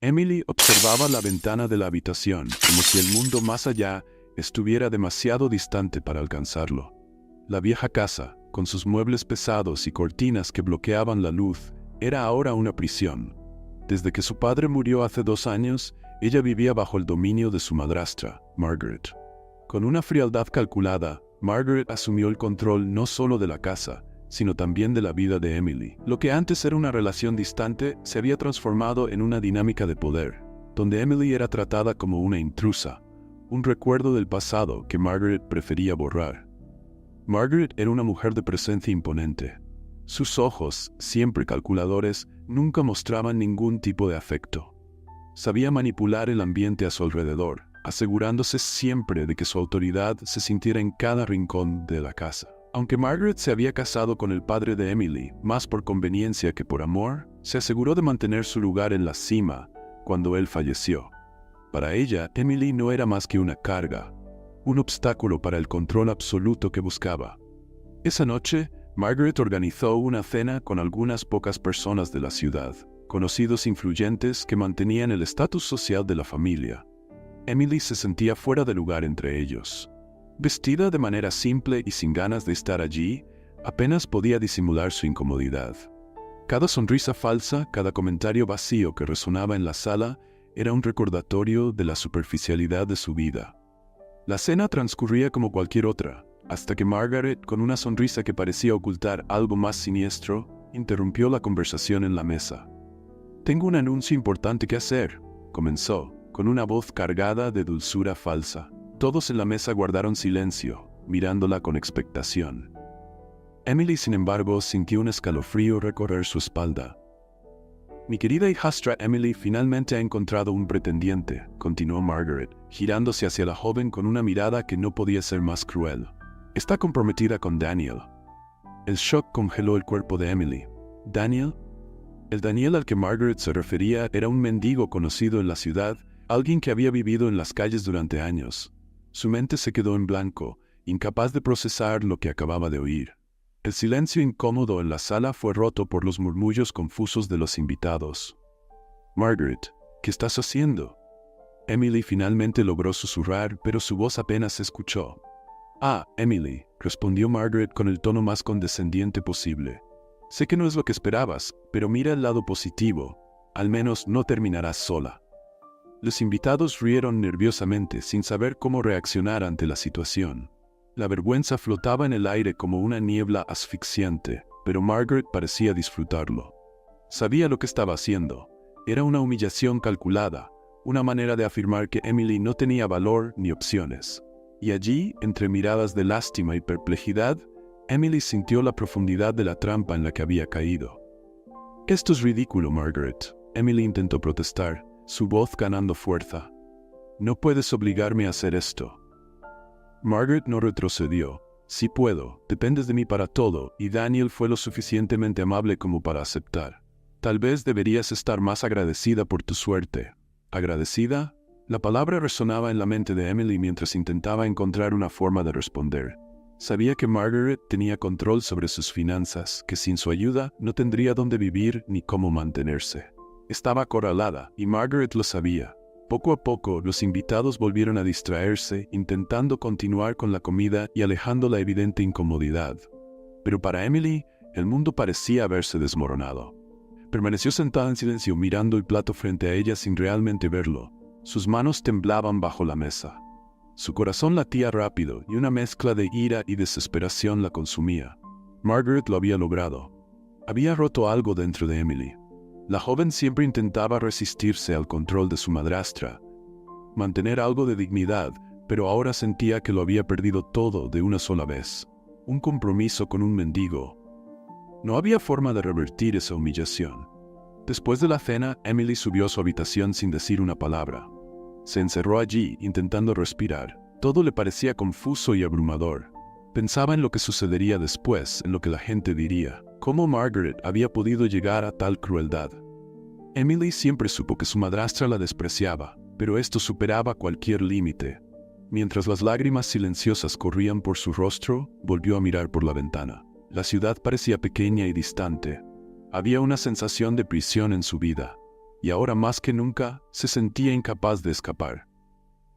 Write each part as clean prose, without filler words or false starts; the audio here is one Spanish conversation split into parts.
Emily observaba la ventana de la habitación, como si el mundo más allá estuviera demasiado distante para alcanzarlo. La vieja casa, con sus muebles pesados y cortinas que bloqueaban la luz, era ahora una prisión. Desde que su padre murió hace 2 años, ella vivía bajo el dominio de su madrastra, Margaret. Con una frialdad calculada, Margaret asumió el control no solo de la casa, sino también de la vida de Emily. Lo que antes era una relación distante se había transformado en una dinámica de poder, donde Emily era tratada como una intrusa, un recuerdo del pasado que Margaret prefería borrar. Margaret era una mujer de presencia imponente. Sus ojos, siempre calculadores, nunca mostraban ningún tipo de afecto. Sabía manipular el ambiente a su alrededor, asegurándose siempre de que su autoridad se sintiera en cada rincón de la casa. Aunque Margaret se había casado con el padre de Emily, más por conveniencia que por amor, se aseguró de mantener su lugar en la cima cuando él falleció. Para ella, Emily no era más que una carga, un obstáculo para el control absoluto que buscaba. Esa noche, Margaret organizó una cena con algunas pocas personas de la ciudad, conocidos influyentes que mantenían el estatus social de la familia. Emily se sentía fuera de lugar entre ellos. Vestida de manera simple y sin ganas de estar allí, apenas podía disimular su incomodidad. Cada sonrisa falsa, cada comentario vacío que resonaba en la sala, era un recordatorio de la superficialidad de su vida. La cena transcurría como cualquier otra, hasta que Margaret, con una sonrisa que parecía ocultar algo más siniestro, interrumpió la conversación en la mesa. «Tengo un anuncio importante que hacer», comenzó, con una voz cargada de dulzura falsa. Todos en la mesa guardaron silencio, mirándola con expectación. Emily, sin embargo, sintió un escalofrío recorrer su espalda. «Mi querida hijastra Emily finalmente ha encontrado un pretendiente», continuó Margaret, girándose hacia la joven con una mirada que no podía ser más cruel. «Está comprometida con Daniel». El shock congeló el cuerpo de Emily. ¿Daniel? El Daniel al que Margaret se refería era un mendigo conocido en la ciudad, alguien que había vivido en las calles durante años. Su mente se quedó en blanco, incapaz de procesar lo que acababa de oír. El silencio incómodo en la sala fue roto por los murmullos confusos de los invitados. «Margaret, ¿qué estás haciendo?» Emily finalmente logró susurrar, pero su voz apenas se escuchó. «Ah, Emily», respondió Margaret con el tono más condescendiente posible. «Sé que no es lo que esperabas, pero mira el lado positivo. Al menos no terminarás sola». Los invitados rieron nerviosamente sin saber cómo reaccionar ante la situación. La vergüenza flotaba en el aire como una niebla asfixiante, pero Margaret parecía disfrutarlo. Sabía lo que estaba haciendo. Era una humillación calculada, una manera de afirmar que Emily no tenía valor ni opciones. Y allí, entre miradas de lástima y perplejidad, Emily sintió la profundidad de la trampa en la que había caído. «Esto es ridículo, Margaret», Emily intentó protestar, su voz ganando fuerza. «No puedes obligarme a hacer esto». Margaret no retrocedió. «Sí puedo, dependes de mí para todo, y Daniel fue lo suficientemente amable como para aceptar. Tal vez deberías estar más agradecida por tu suerte». ¿Agradecida? La palabra resonaba en la mente de Emily mientras intentaba encontrar una forma de responder. Sabía que Margaret tenía control sobre sus finanzas, que sin su ayuda no tendría dónde vivir ni cómo mantenerse. Estaba acorralada, y Margaret lo sabía. Poco a poco, los invitados volvieron a distraerse, intentando continuar con la comida y alejando la evidente incomodidad. Pero para Emily, el mundo parecía haberse desmoronado. Permaneció sentada en silencio mirando el plato frente a ella sin realmente verlo. Sus manos temblaban bajo la mesa. Su corazón latía rápido y una mezcla de ira y desesperación la consumía. Margaret lo había logrado. Había roto algo dentro de Emily. La joven siempre intentaba resistirse al control de su madrastra, mantener algo de dignidad, pero ahora sentía que lo había perdido todo de una sola vez. Un compromiso con un mendigo. No había forma de revertir esa humillación. Después de la cena, Emily subió a su habitación sin decir una palabra. Se encerró allí, intentando respirar. Todo le parecía confuso y abrumador. Pensaba en lo que sucedería después, en lo que la gente diría. ¿Cómo Margaret había podido llegar a tal crueldad? Emily siempre supo que su madrastra la despreciaba, pero esto superaba cualquier límite. Mientras las lágrimas silenciosas corrían por su rostro, volvió a mirar por la ventana. La ciudad parecía pequeña y distante. Había una sensación de prisión en su vida. y ahora más que nunca se sentía incapaz de escapar.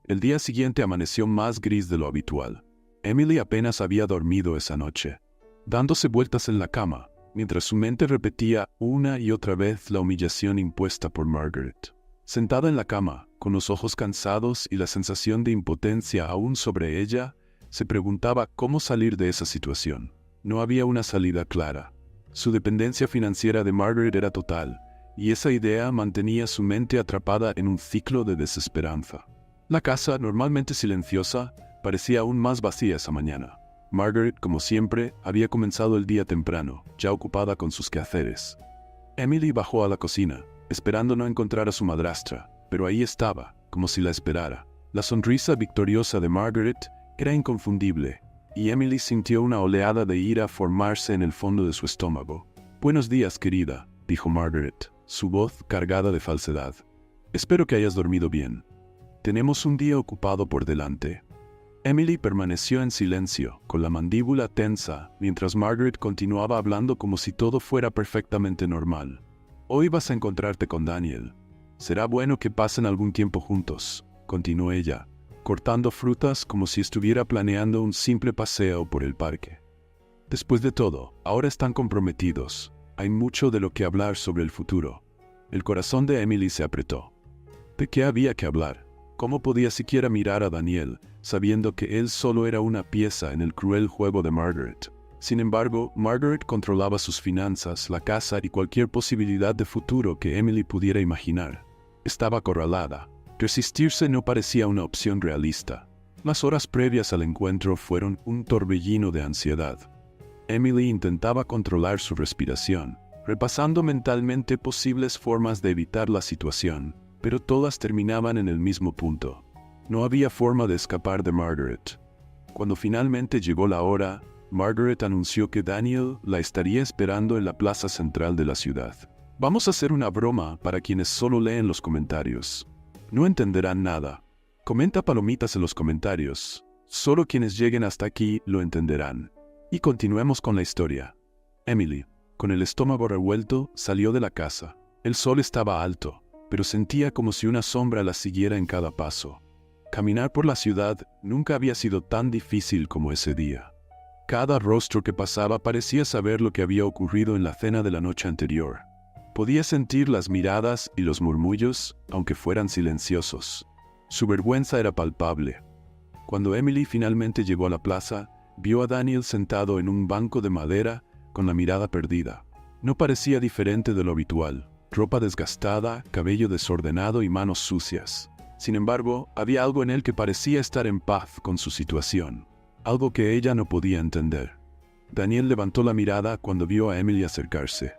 El día siguiente amaneció más gris de lo habitual. Emily apenas había dormido esa noche, dándose vueltas en la cama, mientras su mente repetía una y otra vez la humillación impuesta por Margaret. Sentada en la cama, con los ojos cansados y la sensación de impotencia aún sobre ella, se preguntaba cómo salir de esa situación. No había una salida clara. Su dependencia financiera de Margaret era total, y esa idea mantenía su mente atrapada en un ciclo de desesperanza. La casa, normalmente silenciosa, parecía aún más vacía esa mañana. Margaret, como siempre, había comenzado el día temprano, ya ocupada con sus quehaceres. Emily bajó a la cocina, esperando no encontrar a su madrastra, pero ahí estaba, como si la esperara. La sonrisa victoriosa de Margaret era inconfundible, y Emily sintió una oleada de ira formarse en el fondo de su estómago. «Buenos días, querida», dijo Margaret, su voz cargada de falsedad. «Espero que hayas dormido bien. Tenemos un día ocupado por delante». Emily permaneció en silencio, con la mandíbula tensa, mientras Margaret continuaba hablando como si todo fuera perfectamente normal. «Hoy vas a encontrarte con Daniel. Será bueno que pasen algún tiempo juntos», continuó ella, cortando frutas como si estuviera planeando un simple paseo por el parque. Después de todo, ahora están comprometidos. Hay mucho de lo que hablar sobre el futuro. El corazón de Emily se apretó. ¿De qué había que hablar? ¿Cómo podía siquiera mirar a Daniel, sabiendo que él solo era una pieza en el cruel juego de Margaret? Sin embargo, Margaret controlaba sus finanzas, la casa y cualquier posibilidad de futuro que Emily pudiera imaginar. Estaba acorralada. Resistirse no parecía una opción realista. Las horas previas al encuentro fueron un torbellino de ansiedad. Emily intentaba controlar su respiración, repasando mentalmente posibles formas de evitar la situación, pero todas terminaban en el mismo punto. No había forma de escapar de Margaret. Cuando finalmente llegó la hora, Margaret anunció que Daniel la estaría esperando en la plaza central de la ciudad. «Vamos a hacer una broma para quienes solo leen los comentarios. No entenderán nada. Comenta palomitas en los comentarios. Solo quienes lleguen hasta aquí lo entenderán. Y continuemos con la historia». Emily, con el estómago revuelto, salió de la casa. El sol estaba alto, pero sentía como si una sombra la siguiera en cada paso. Caminar por la ciudad nunca había sido tan difícil como ese día. Cada rostro que pasaba parecía saber lo que había ocurrido en la cena de la noche anterior. Podía sentir las miradas y los murmullos, aunque fueran silenciosos. Su vergüenza era palpable. Cuando Emily finalmente llegó a la plaza, vio a Daniel sentado en un banco de madera, con la mirada perdida. No parecía diferente de lo habitual. Ropa desgastada, cabello desordenado y manos sucias. Sin embargo, había algo en él que parecía estar en paz con su situación. Algo que ella no podía entender. Daniel levantó la mirada cuando vio a Emily acercarse.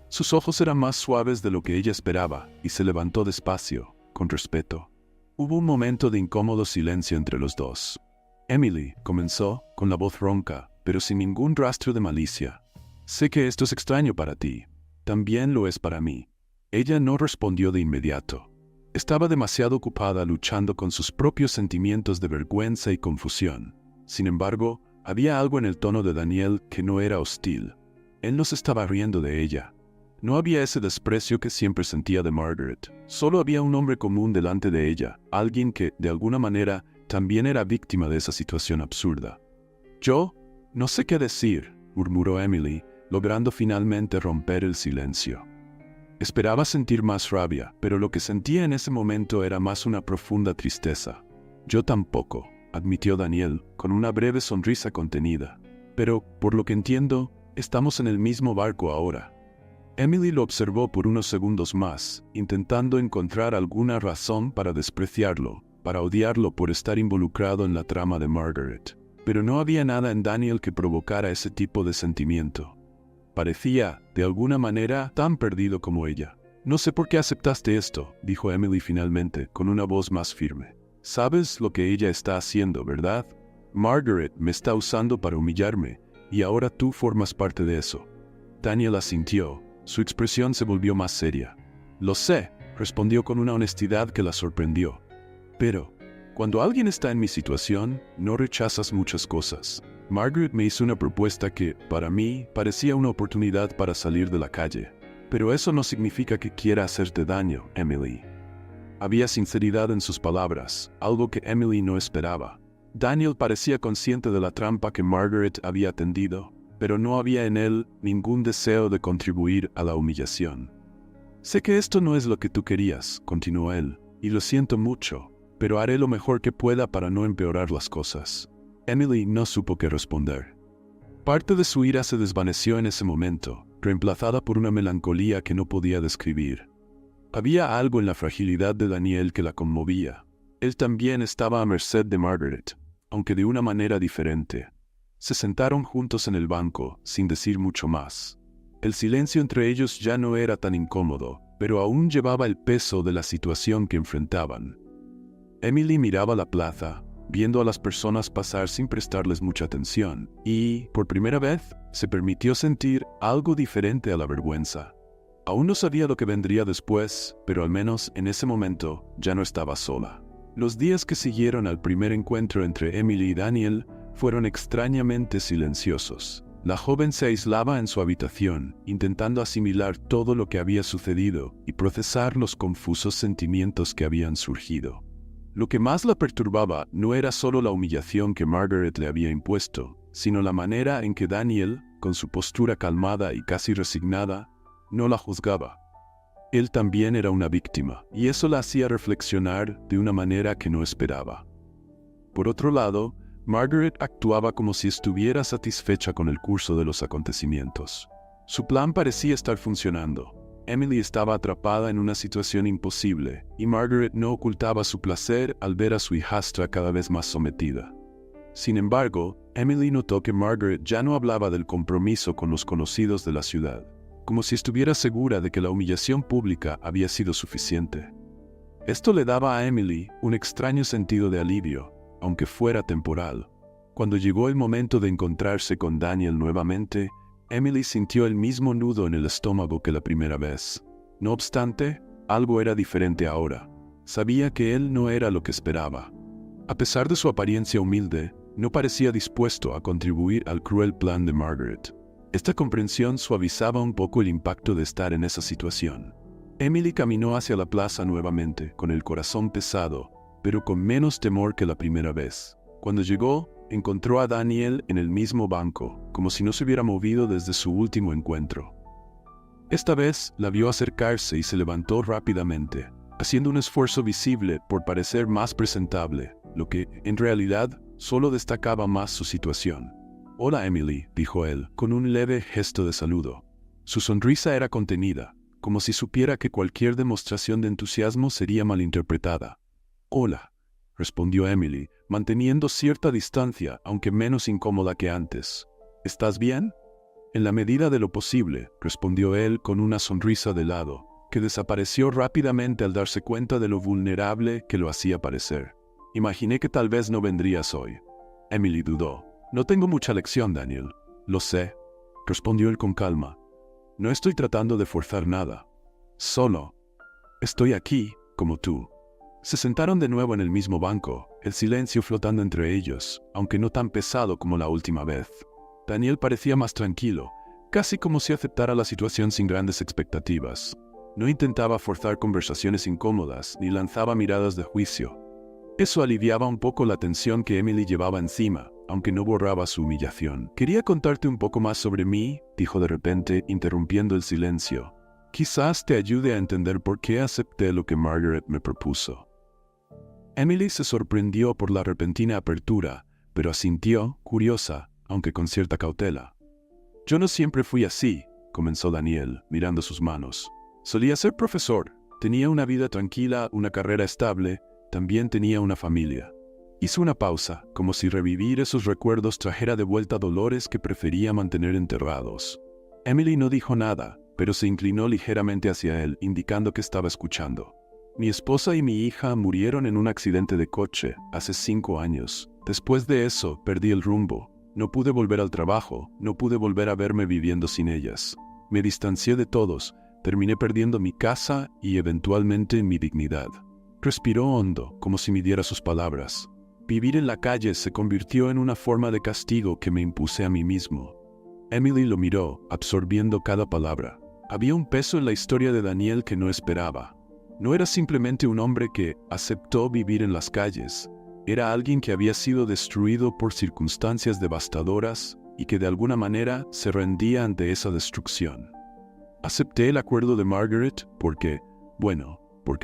Sus ojos eran más suaves de lo que ella esperaba, y se levantó despacio, con respeto. Hubo un momento de incómodo silencio entre los dos. «Emily», comenzó, con la voz ronca, pero sin ningún rastro de malicia. «Sé que esto es extraño para ti. También lo es para mí». Ella no respondió de inmediato. Estaba demasiado ocupada luchando con sus propios sentimientos de vergüenza y confusión. Sin embargo, había algo en el tono de Daniel que no era hostil. Él no se estaba riendo de ella. No había ese desprecio que siempre sentía de Margaret. Solo había un hombre común delante de ella, alguien que, de alguna manera, también era víctima de esa situación absurda. «Yo no sé qué decir», murmuró Emily, logrando finalmente romper el silencio. Esperaba sentir más rabia, pero lo que sentía en ese momento era más una profunda tristeza. «Yo tampoco», admitió Daniel, con una breve sonrisa contenida. «Pero, por lo que entiendo, estamos en el mismo barco ahora». Emily lo observó por unos segundos más, intentando encontrar alguna razón para despreciarlo, para odiarlo por estar involucrado en la trama de Margaret. Pero no había nada en Daniel que provocara ese tipo de sentimiento. Parecía, de alguna manera, tan perdido como ella. «No sé por qué aceptaste esto», dijo Emily finalmente, con una voz más firme. «Sabes lo que ella está haciendo, ¿verdad? Margaret me está usando para humillarme, y ahora tú formas parte de eso». Daniel asintió. Su expresión se volvió más seria. «Lo sé», respondió con una honestidad que la sorprendió. «Pero, cuando alguien está en mi situación, no rechazas muchas cosas. Margaret me hizo una propuesta que, para mí, parecía una oportunidad para salir de la calle. Pero eso no significa que quiera hacerte daño, Emily. Había sinceridad en sus palabras, algo que Emily no esperaba. Daniel parecía consciente de la trampa que Margaret había tendido, pero no había en él ningún deseo de contribuir a la humillación. «Sé que esto no es lo que tú querías», continuó él, «y lo siento mucho, pero haré lo mejor que pueda para no empeorar las cosas». Emily no supo qué responder. Parte de su ira se desvaneció en ese momento, reemplazada por una melancolía que no podía describir. Había algo en la fragilidad de Daniel que la conmovía. Él también estaba a merced de Margaret, aunque de una manera diferente. Se sentaron juntos en el banco, sin decir mucho más. El silencio entre ellos ya no era tan incómodo, pero aún llevaba el peso de la situación que enfrentaban. Emily miraba la plaza, viendo a las personas pasar sin prestarles mucha atención, y, por primera vez, se permitió sentir algo diferente a la vergüenza. Aún no sabía lo que vendría después, pero al menos en ese momento ya no estaba sola. Los días que siguieron al primer encuentro entre Emily y Daniel fueron extrañamente silenciosos. La joven se aislaba en su habitación, intentando asimilar todo lo que había sucedido y procesar los confusos sentimientos que habían surgido. Lo que más la perturbaba no era solo la humillación que Margaret le había impuesto, sino la manera en que Daniel, con su postura calmada y casi resignada, no la juzgaba. Él también era una víctima, y eso la hacía reflexionar de una manera que no esperaba. Por otro lado, Margaret actuaba como si estuviera satisfecha con el curso de los acontecimientos. Su plan parecía estar funcionando. Emily estaba atrapada en una situación imposible, y Margaret no ocultaba su placer al ver a su hijastra cada vez más sometida. Sin embargo, Emily notó que Margaret ya no hablaba del compromiso con los conocidos de la ciudad, como si estuviera segura de que la humillación pública había sido suficiente. Esto le daba a Emily un extraño sentido de alivio, aunque fuera temporal. Cuando llegó el momento de encontrarse con Daniel nuevamente, Emily sintió el mismo nudo en el estómago que la primera vez. No obstante, algo era diferente ahora. Sabía que él no era lo que esperaba. A pesar de su apariencia humilde, no parecía dispuesto a contribuir al cruel plan de Margaret. Esta comprensión suavizaba un poco el impacto de estar en esa situación. Emily caminó hacia la plaza nuevamente, con el corazón pesado, pero con menos temor que la primera vez. Cuando llegó, encontró a Daniel en el mismo banco, como si no se hubiera movido desde su último encuentro. Esta vez la vio acercarse y se levantó rápidamente, haciendo un esfuerzo visible por parecer más presentable, lo que, en realidad, solo destacaba más su situación. «Hola, Emily», dijo él, con un leve gesto de saludo. Su sonrisa era contenida, como si supiera que cualquier demostración de entusiasmo sería malinterpretada. «Hola», respondió Emily, manteniendo cierta distancia, aunque menos incómoda que antes. «¿Estás bien?» «En la medida de lo posible», respondió él con una sonrisa de lado, que desapareció rápidamente al darse cuenta de lo vulnerable que lo hacía parecer. «Imaginé que tal vez no vendrías hoy». Emily dudó. «No tengo mucha lección, Daniel». «Lo sé», respondió él con calma. «No estoy tratando de forzar nada. Solo estoy aquí, como tú». Se sentaron de nuevo en el mismo banco, el silencio flotando entre ellos, aunque no tan pesado como la última vez. Daniel parecía más tranquilo, casi como si aceptara la situación sin grandes expectativas. No intentaba forzar conversaciones incómodas, ni lanzaba miradas de juicio. Eso aliviaba un poco la tensión que Emily llevaba encima, aunque no borraba su humillación. «Quería contarte un poco más sobre mí», dijo de repente, interrumpiendo el silencio. «Quizás te ayude a entender por qué acepté lo que Margaret me propuso». Emily se sorprendió por la repentina apertura, pero asintió, curiosa, aunque con cierta cautela. «Yo no siempre fui así», comenzó Daniel, mirando sus manos. «Solía ser profesor, tenía una vida tranquila, una carrera estable, también tenía una familia». Hizo una pausa, como si revivir esos recuerdos trajera de vuelta dolores que prefería mantener enterrados. Emily no dijo nada, pero se inclinó ligeramente hacia él, indicando que estaba escuchando. «Mi esposa y mi hija murieron en un accidente de coche hace 5 años. Después de eso, perdí el rumbo. No pude volver al trabajo, no pude volver a verme viviendo sin ellas. Me distancié de todos, terminé perdiendo mi casa y eventualmente mi dignidad». Respiró hondo, como si midiera sus palabras. «Vivir en la calle se convirtió en una forma de castigo que me impuse a mí mismo». Emily lo miró, absorbiendo cada palabra. Había un peso en la historia de Daniel que no esperaba. No era simplemente un hombre que aceptó vivir en las calles. Era alguien que había sido destruido por circunstancias devastadoras y que de alguna manera se rendía ante esa destrucción. Acepté el acuerdo de Margaret porque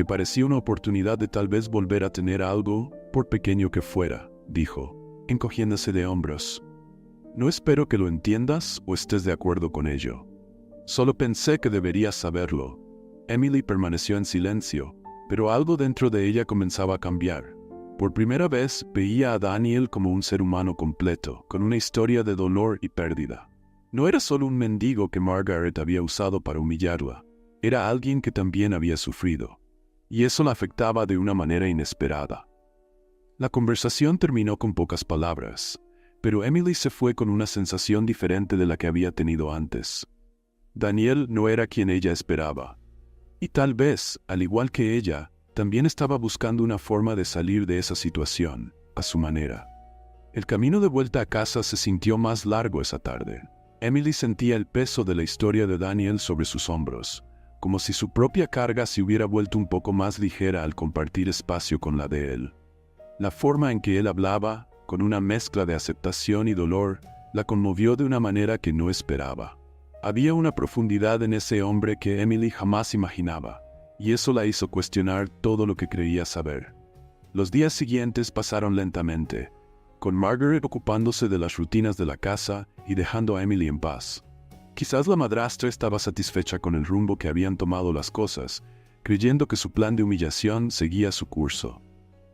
parecía una oportunidad de tal vez volver a tener algo, por pequeño que fuera, dijo, encogiéndose de hombros. No espero que lo entiendas o estés de acuerdo con ello. Solo pensé que deberías saberlo. Emily permaneció en silencio, pero algo dentro de ella comenzaba a cambiar. Por primera vez veía a Daniel como un ser humano completo, con una historia de dolor y pérdida. No era solo un mendigo que Margaret había usado para humillarla, era alguien que también había sufrido, y eso la afectaba de una manera inesperada. La conversación terminó con pocas palabras, pero Emily se fue con una sensación diferente de la que había tenido antes. Daniel no era quien ella esperaba. Y tal vez, al igual que ella, también estaba buscando una forma de salir de esa situación, a su manera. El camino de vuelta a casa se sintió más largo esa tarde. Emily sentía el peso de la historia de Daniel sobre sus hombros, como si su propia carga se hubiera vuelto un poco más ligera al compartir espacio con la de él. La forma en que él hablaba, con una mezcla de aceptación y dolor, la conmovió de una manera que no esperaba. Había una profundidad en ese hombre que Emily jamás imaginaba, y eso la hizo cuestionar todo lo que creía saber. Los días siguientes pasaron lentamente, con Margaret ocupándose de las rutinas de la casa y dejando a Emily en paz. Quizás la madrastra estaba satisfecha con el rumbo que habían tomado las cosas, creyendo que su plan de humillación seguía su curso.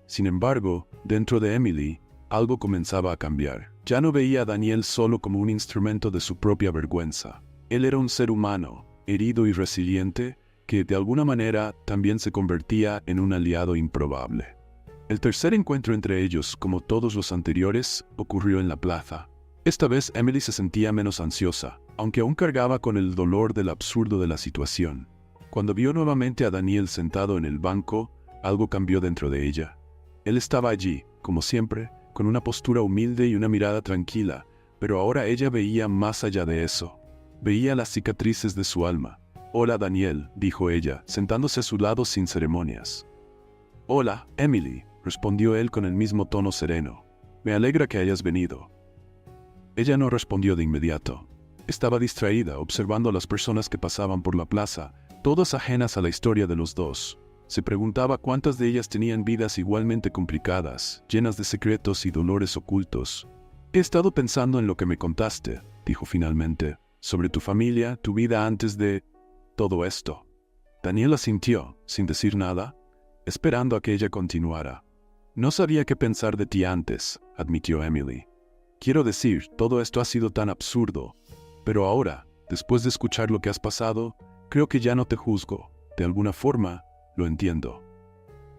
Sin embargo, dentro de Emily, algo comenzaba a cambiar. Ya no veía a Daniel solo como un instrumento de su propia vergüenza. Él era un ser humano, herido y resiliente, que de alguna manera también se convertía en un aliado improbable. El tercer encuentro entre ellos, como todos los anteriores, ocurrió en la plaza. Esta vez Emily se sentía menos ansiosa, aunque aún cargaba con el dolor del absurdo de la situación. Cuando vio nuevamente a Daniel sentado en el banco, algo cambió dentro de ella. Él estaba allí, como siempre, con una postura humilde y una mirada tranquila, pero ahora ella veía más allá de eso. Veía las cicatrices de su alma. «Hola, Daniel», dijo ella, sentándose a su lado sin ceremonias. «Hola, Emily», respondió él con el mismo tono sereno. «Me alegra que hayas venido». Ella no respondió de inmediato. Estaba distraída, observando a las personas que pasaban por la plaza, todas ajenas a la historia de los dos. Se preguntaba cuántas de ellas tenían vidas igualmente complicadas, llenas de secretos y dolores ocultos. «He estado pensando en lo que me contaste», dijo finalmente, «sobre tu familia, tu vida antes de todo esto». Daniel asintió, sin decir nada, esperando a que ella continuara. «No sabía qué pensar de ti antes», admitió Emily. «Quiero decir, todo esto ha sido tan absurdo, pero ahora, después de escuchar lo que has pasado, creo que ya no te juzgo. De alguna forma, lo entiendo».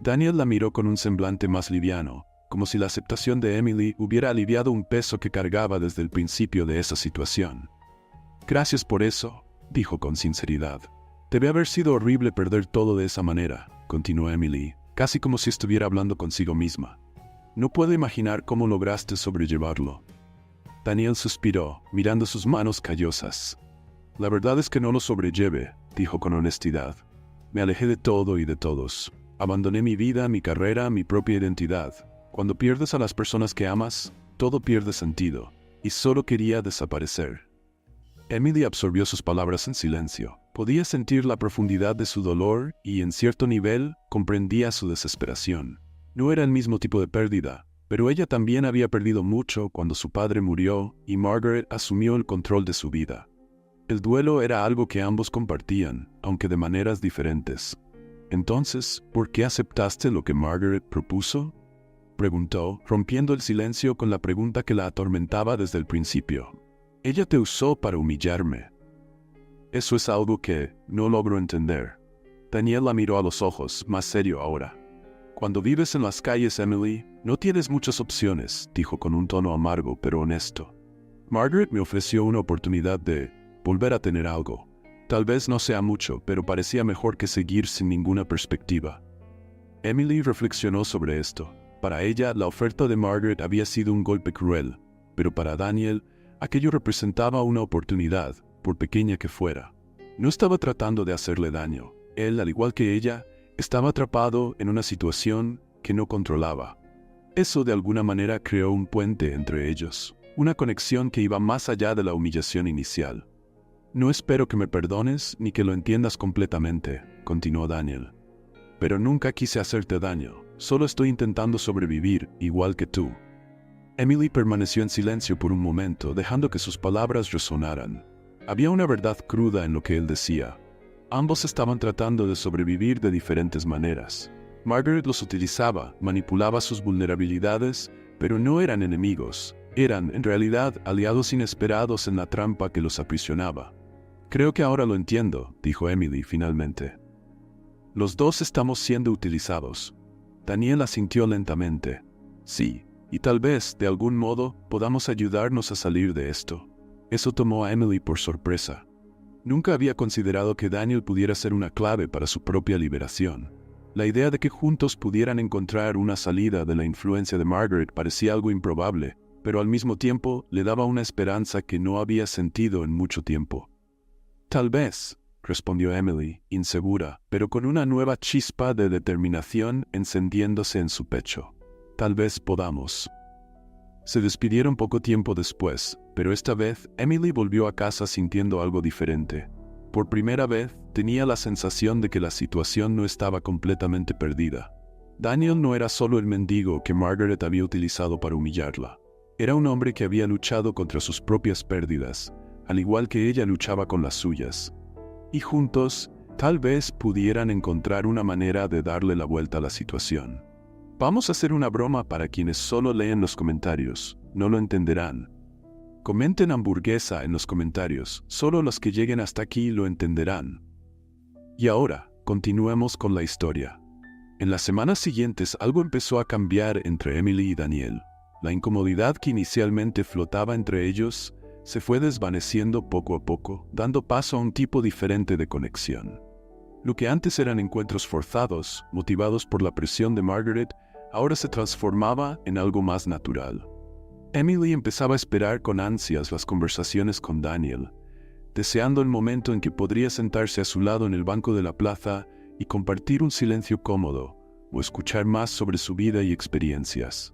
Daniel la miró con un semblante más liviano, como si la aceptación de Emily hubiera aliviado un peso que cargaba desde el principio de esa situación. «Gracias por eso», dijo con sinceridad. «Debe haber sido horrible perder todo de esa manera», continuó Emily, casi como si estuviera hablando consigo misma. «No puedo imaginar cómo lograste sobrellevarlo». Daniel suspiró, mirando sus manos callosas. «La verdad es que no lo sobrelleve», dijo con honestidad. «Me alejé de todo y de todos. Abandoné mi vida, mi carrera, mi propia identidad. Cuando pierdes a las personas que amas, todo pierde sentido, y solo quería desaparecer». Emily absorbió sus palabras en silencio. Podía sentir la profundidad de su dolor y, en cierto nivel, comprendía su desesperación. No era el mismo tipo de pérdida, pero ella también había perdido mucho cuando su padre murió y Margaret asumió el control de su vida. El duelo era algo que ambos compartían, aunque de maneras diferentes. «Entonces, ¿por qué aceptaste lo que Margaret propuso?», preguntó, rompiendo el silencio con la pregunta que la atormentaba desde el principio. «Ella te usó para humillarme». «Eso es algo que no logro entender». Daniel la miró a los ojos, más serio ahora. «Cuando vives en las calles, Emily, no tienes muchas opciones», dijo con un tono amargo pero honesto. «Margaret me ofreció una oportunidad de volver a tener algo. Tal vez no sea mucho, pero parecía mejor que seguir sin ninguna perspectiva». Emily reflexionó sobre esto. Para ella, la oferta de Margaret había sido un golpe cruel, pero para Daniel, aquello representaba una oportunidad, por pequeña que fuera. No estaba tratando de hacerle daño. Él, al igual que ella, estaba atrapado en una situación que no controlaba. Eso de alguna manera creó un puente entre ellos, una conexión que iba más allá de la humillación inicial. No espero que me perdones ni que lo entiendas completamente, continuó Daniel. Pero nunca quise hacerte daño, solo estoy intentando sobrevivir, igual que tú. Emily permaneció en silencio por un momento, dejando que sus palabras resonaran. Había una verdad cruda en lo que él decía. Ambos estaban tratando de sobrevivir de diferentes maneras. Margaret los utilizaba, manipulaba sus vulnerabilidades, pero no eran enemigos. Eran, en realidad, aliados inesperados en la trampa que los aprisionaba. Creo que ahora lo entiendo, dijo Emily finalmente. Los dos estamos siendo utilizados. Daniel asintió lentamente. Sí, y tal vez, de algún modo, podamos ayudarnos a salir de esto. Eso tomó a Emily por sorpresa. Nunca había considerado que Daniel pudiera ser una clave para su propia liberación. La idea de que juntos pudieran encontrar una salida de la influencia de Margaret parecía algo improbable, pero al mismo tiempo le daba una esperanza que no había sentido en mucho tiempo. Tal vez, respondió Emily, insegura, pero con una nueva chispa de determinación encendiéndose en su pecho. Tal vez podamos. Se despidieron poco tiempo después, pero esta vez Emily volvió a casa sintiendo algo diferente. Por primera vez, tenía la sensación de que la situación no estaba completamente perdida. Daniel no era solo el mendigo que Margaret había utilizado para humillarla. Era un hombre que había luchado contra sus propias pérdidas, al igual que ella luchaba con las suyas. Y juntos, tal vez pudieran encontrar una manera de darle la vuelta a la situación. Vamos a hacer una broma para quienes solo leen los comentarios, no lo entenderán. Comenten hamburguesa en los comentarios, solo los que lleguen hasta aquí lo entenderán. Y ahora, continuemos con la historia. En las semanas siguientes algo empezó a cambiar entre Emily y Daniel. La incomodidad que inicialmente flotaba entre ellos se fue desvaneciendo poco a poco, dando paso a un tipo diferente de conexión. Lo que antes eran encuentros forzados, motivados por la presión de Margaret, ahora se transformaba en algo más natural. Emily empezaba a esperar con ansias las conversaciones con Daniel, deseando el momento en que podría sentarse a su lado en el banco de la plaza y compartir un silencio cómodo, o escuchar más sobre su vida y experiencias.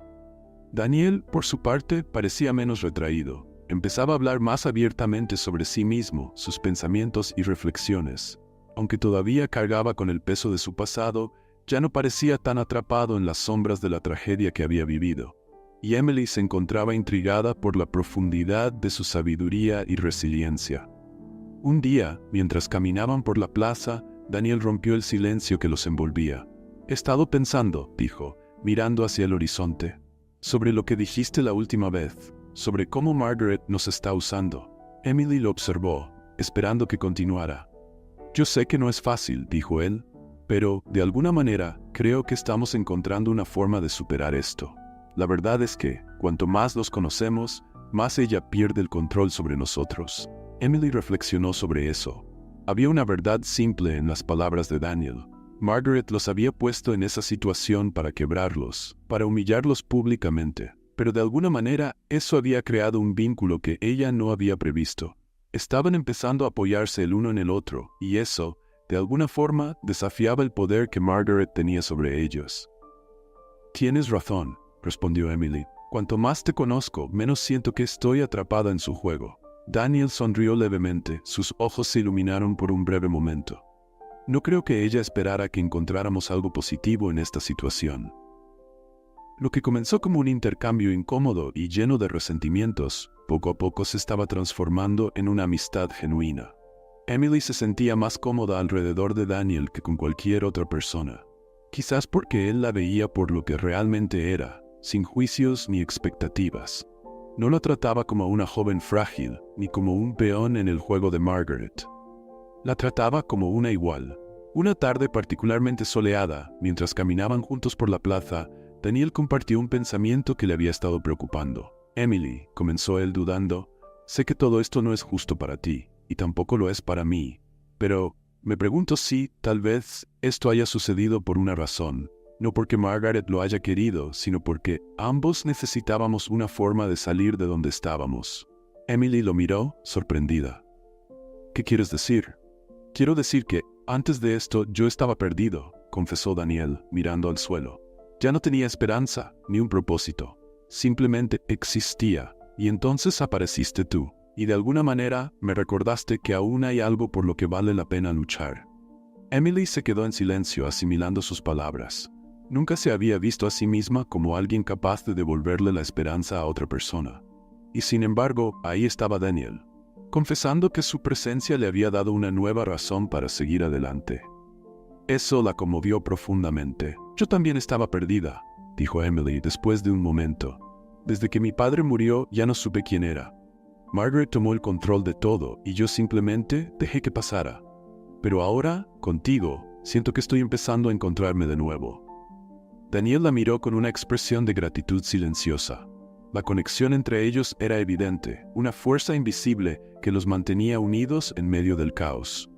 Daniel, por su parte, parecía menos retraído. Empezaba a hablar más abiertamente sobre sí mismo, sus pensamientos y reflexiones. Aunque todavía cargaba con el peso de su pasado, ya no parecía tan atrapado en las sombras de la tragedia que había vivido. Y Emily se encontraba intrigada por la profundidad de su sabiduría y resiliencia. Un día, mientras caminaban por la plaza, Daniel rompió el silencio que los envolvía. «He estado pensando», dijo, mirando hacia el horizonte, «sobre lo que dijiste la última vez, sobre cómo Margaret nos está usando». Emily lo observó, esperando que continuara. «Yo sé que no es fácil», dijo él, «pero, de alguna manera, creo que estamos encontrando una forma de superar esto. La verdad es que, cuanto más los conocemos, más ella pierde el control sobre nosotros». Emily reflexionó sobre eso. Había una verdad simple en las palabras de Daniel. Margaret los había puesto en esa situación para quebrarlos, para humillarlos públicamente, pero de alguna manera eso había creado un vínculo que ella no había previsto. Estaban empezando a apoyarse el uno en el otro, y eso, de alguna forma, desafiaba el poder que Margaret tenía sobre ellos. «Tienes razón», respondió Emily. «Cuanto más te conozco, menos siento que estoy atrapada en su juego». Daniel sonrió levemente, sus ojos se iluminaron por un breve momento. No creo que ella esperara que encontráramos algo positivo en esta situación. Lo que comenzó como un intercambio incómodo y lleno de resentimientos, poco a poco se estaba transformando en una amistad genuina. Emily se sentía más cómoda alrededor de Daniel que con cualquier otra persona. Quizás porque él la veía por lo que realmente era, sin juicios ni expectativas. No la trataba como una joven frágil, ni como un peón en el juego de Margaret. La trataba como una igual. Una tarde particularmente soleada, mientras caminaban juntos por la plaza, Daniel compartió un pensamiento que le había estado preocupando. «Emily», comenzó él dudando, «sé que todo esto no es justo para ti, y tampoco lo es para mí. Pero me pregunto si, tal vez, esto haya sucedido por una razón. No porque Margaret lo haya querido, sino porque ambos necesitábamos una forma de salir de donde estábamos». Emily lo miró, sorprendida. «¿Qué quieres decir?». Quiero decir que, antes de esto, yo estaba perdido, confesó Daniel, mirando al suelo. Ya no tenía esperanza, ni un propósito. Simplemente existía, y entonces apareciste tú, y de alguna manera me recordaste que aún hay algo por lo que vale la pena luchar. Emily se quedó en silencio, asimilando sus palabras. Nunca se había visto a sí misma como alguien capaz de devolverle la esperanza a otra persona. Y sin embargo, ahí estaba Daniel, confesando que su presencia le había dado una nueva razón para seguir adelante. Eso la conmovió profundamente. Yo también estaba perdida, dijo Emily después de un momento. Desde que mi padre murió ya no supe quién era. Margaret tomó el control de todo y yo simplemente dejé que pasara. Pero ahora, contigo, siento que estoy empezando a encontrarme de nuevo. Daniel la miró con una expresión de gratitud silenciosa. La conexión entre ellos era evidente, una fuerza invisible que los mantenía unidos en medio del caos.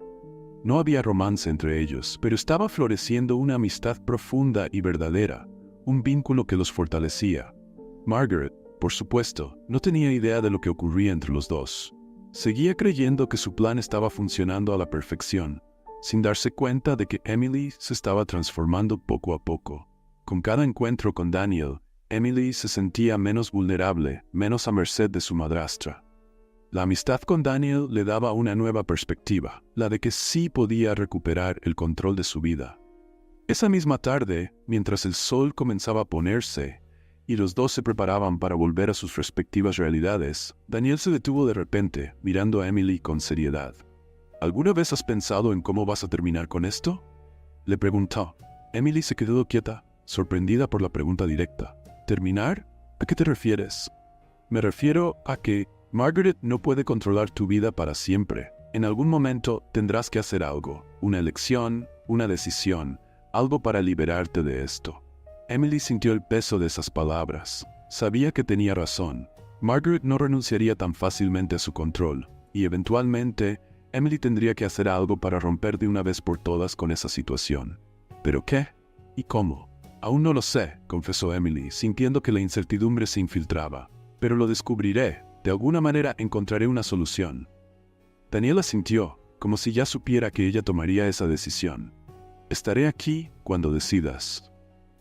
No había romance entre ellos, pero estaba floreciendo una amistad profunda y verdadera, un vínculo que los fortalecía. Margaret, por supuesto, no tenía idea de lo que ocurría entre los dos. Seguía creyendo que su plan estaba funcionando a la perfección, sin darse cuenta de que Emily se estaba transformando poco a poco. Con cada encuentro con Daniel, Emily se sentía menos vulnerable, menos a merced de su madrastra. La amistad con Daniel le daba una nueva perspectiva, la de que sí podía recuperar el control de su vida. Esa misma tarde, mientras el sol comenzaba a ponerse y los dos se preparaban para volver a sus respectivas realidades, Daniel se detuvo de repente, mirando a Emily con seriedad. ¿Alguna vez has pensado en cómo vas a terminar con esto?, le preguntó. Emily se quedó quieta, sorprendida por la pregunta directa. ¿Terminar? ¿A qué te refieres? Me refiero a que Margaret no puede controlar tu vida para siempre. En algún momento tendrás que hacer algo, una elección, una decisión, algo para liberarte de esto. Emily sintió el peso de esas palabras. Sabía que tenía razón. Margaret no renunciaría tan fácilmente a su control, y eventualmente Emily tendría que hacer algo para romper de una vez por todas con esa situación. ¿Pero qué? ¿Y cómo? Aún no lo sé, confesó Emily, sintiendo que la incertidumbre se infiltraba. Pero lo descubriré. De alguna manera encontraré una solución. Daniel asintió, como si ya supiera que ella tomaría esa decisión. Estaré aquí cuando decidas.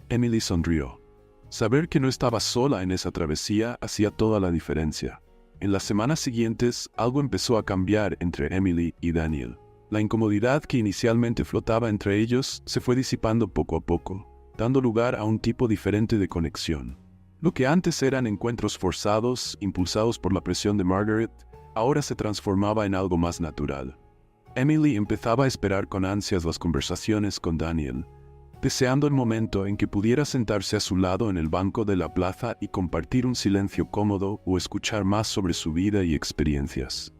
Emily sonrió. Saber que no estaba sola en esa travesía hacía toda la diferencia. En las semanas siguientes, algo empezó a cambiar entre Emily y Daniel. La incomodidad que inicialmente flotaba entre ellos se fue disipando poco a poco, dando lugar a un tipo diferente de conexión. Lo que antes eran encuentros forzados, impulsados por la presión de Margaret, ahora se transformaba en algo más natural. Emily empezaba a esperar con ansias las conversaciones con Daniel, deseando el momento en que pudiera sentarse a su lado en el banco de la plaza y compartir un silencio cómodo o escuchar más sobre su vida y experiencias.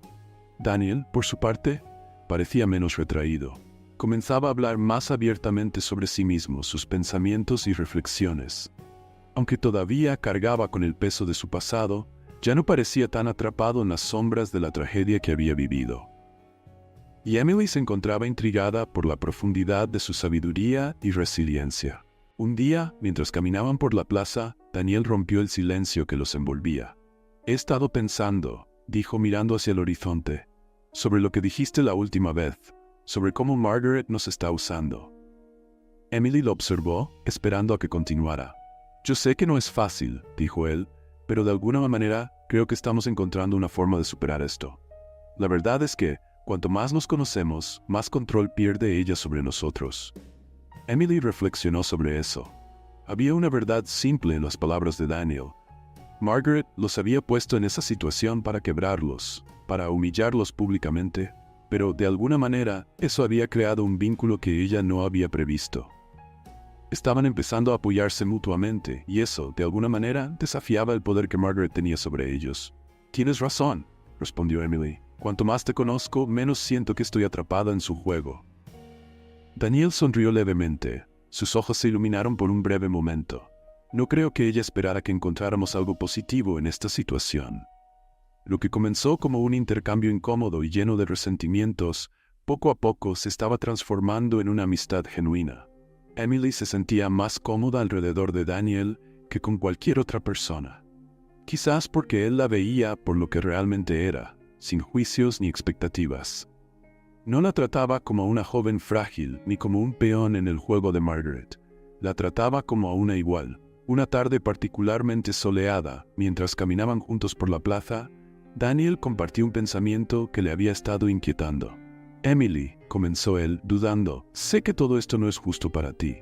Daniel, por su parte, parecía menos retraído. Comenzaba a hablar más abiertamente sobre sí mismo, sus pensamientos y reflexiones. Aunque todavía cargaba con el peso de su pasado, ya no parecía tan atrapado en las sombras de la tragedia que había vivido. Y Emily se encontraba intrigada por la profundidad de su sabiduría y resiliencia. Un día, mientras caminaban por la plaza, Daniel rompió el silencio que los envolvía. «He estado pensando», dijo mirando hacia el horizonte, «sobre lo que dijiste la última vez, sobre cómo Margaret nos está usando». Emily lo observó, esperando a que continuara. «Yo sé que no es fácil», dijo él, «pero de alguna manera creo que estamos encontrando una forma de superar esto. La verdad es que, cuanto más nos conocemos, más control pierde ella sobre nosotros». Emily reflexionó sobre eso. Había una verdad simple en las palabras de Daniel. Margaret los había puesto en esa situación para quebrarlos, para humillarlos públicamente, pero de alguna manera eso había creado un vínculo que ella no había previsto. Estaban empezando a apoyarse mutuamente, y eso, de alguna manera, desafiaba el poder que Margaret tenía sobre ellos. «Tienes razón», respondió Emily. «Cuanto más te conozco, menos siento que estoy atrapada en su juego». Daniel sonrió levemente. Sus ojos se iluminaron por un breve momento. No creo que ella esperara que encontráramos algo positivo en esta situación. Lo que comenzó como un intercambio incómodo y lleno de resentimientos, poco a poco se estaba transformando en una amistad genuina. Emily se sentía más cómoda alrededor de Daniel que con cualquier otra persona. Quizás porque él la veía por lo que realmente era, sin juicios ni expectativas. No la trataba como a una joven frágil ni como un peón en el juego de Margaret. La trataba como a una igual. Una tarde particularmente soleada, mientras caminaban juntos por la plaza, Daniel compartió un pensamiento que le había estado inquietando. «Emily», comenzó él, dudando, «sé que todo esto no es justo para ti,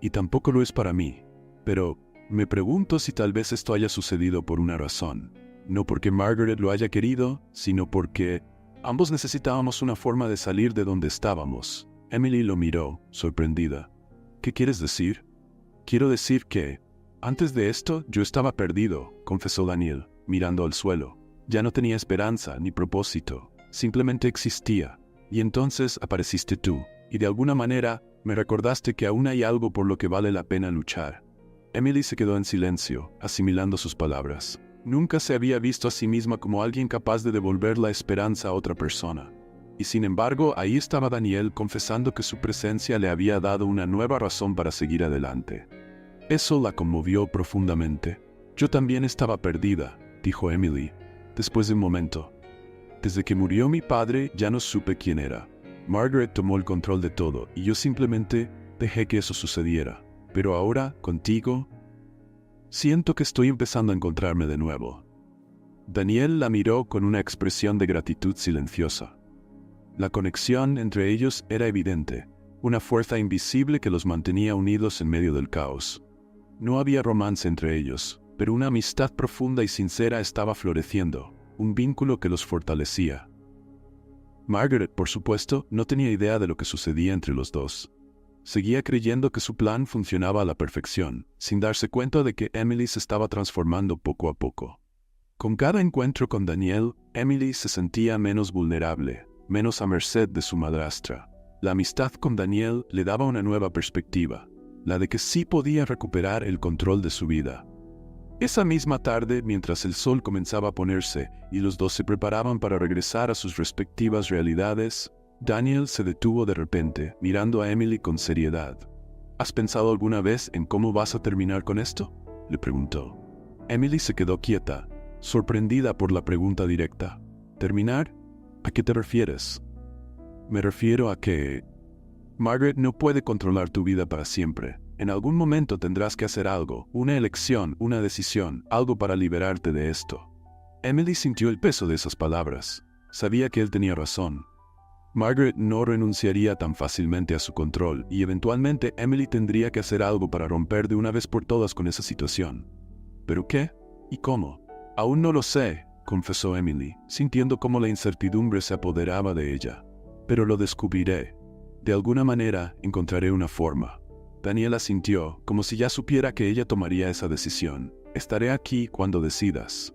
y tampoco lo es para mí, pero me pregunto si tal vez esto haya sucedido por una razón. No porque Margaret lo haya querido, sino porque ambos necesitábamos una forma de salir de donde estábamos». Emily lo miró, sorprendida. «¿Qué quieres decir?» «Quiero decir que, antes de esto, yo estaba perdido», confesó Daniel, mirando al suelo. «Ya no tenía esperanza ni propósito, simplemente existía. Y entonces apareciste tú, y de alguna manera me recordaste que aún hay algo por lo que vale la pena luchar». Emily se quedó en silencio, asimilando sus palabras. Nunca se había visto a sí misma como alguien capaz de devolver la esperanza a otra persona. Y sin embargo, ahí estaba Daniel confesando que su presencia le había dado una nueva razón para seguir adelante. Eso la conmovió profundamente. «Yo también estaba perdida», dijo Emily, después de un momento. «Desde que murió mi padre ya no supe quién era. Margaret tomó el control de todo y yo simplemente dejé que eso sucediera. Pero ahora, contigo, siento que estoy empezando a encontrarme de nuevo». Daniel la miró con una expresión de gratitud silenciosa. La conexión entre ellos era evidente, una fuerza invisible que los mantenía unidos en medio del caos. No había romance entre ellos, pero una amistad profunda y sincera estaba floreciendo, un vínculo que los fortalecía. Margaret, por supuesto, no tenía idea de lo que sucedía entre los dos. Seguía creyendo que su plan funcionaba a la perfección, sin darse cuenta de que Emily se estaba transformando poco a poco. Con cada encuentro con Daniel, Emily se sentía menos vulnerable, menos a merced de su madrastra. La amistad con Daniel le daba una nueva perspectiva, la de que sí podía recuperar el control de su vida. Esa misma tarde, mientras el sol comenzaba a ponerse y los dos se preparaban para regresar a sus respectivas realidades, Daniel se detuvo de repente, mirando a Emily con seriedad. «¿Has pensado alguna vez en cómo vas a terminar con esto?», le preguntó. Emily se quedó quieta, sorprendida por la pregunta directa. «¿Terminar? ¿A qué te refieres?» «Me refiero a que Margaret no puede controlar tu vida para siempre. En algún momento tendrás que hacer algo, una elección, una decisión, algo para liberarte de esto». Emily sintió el peso de esas palabras. Sabía que él tenía razón. Margaret no renunciaría tan fácilmente a su control y eventualmente Emily tendría que hacer algo para romper de una vez por todas con esa situación. ¿Pero qué? ¿Y cómo? «Aún no lo sé», confesó Emily, sintiendo cómo la incertidumbre se apoderaba de ella. «Pero lo descubriré. De alguna manera encontraré una forma». Daniel asintió, como si ya supiera que ella tomaría esa decisión. «Estaré aquí cuando decidas».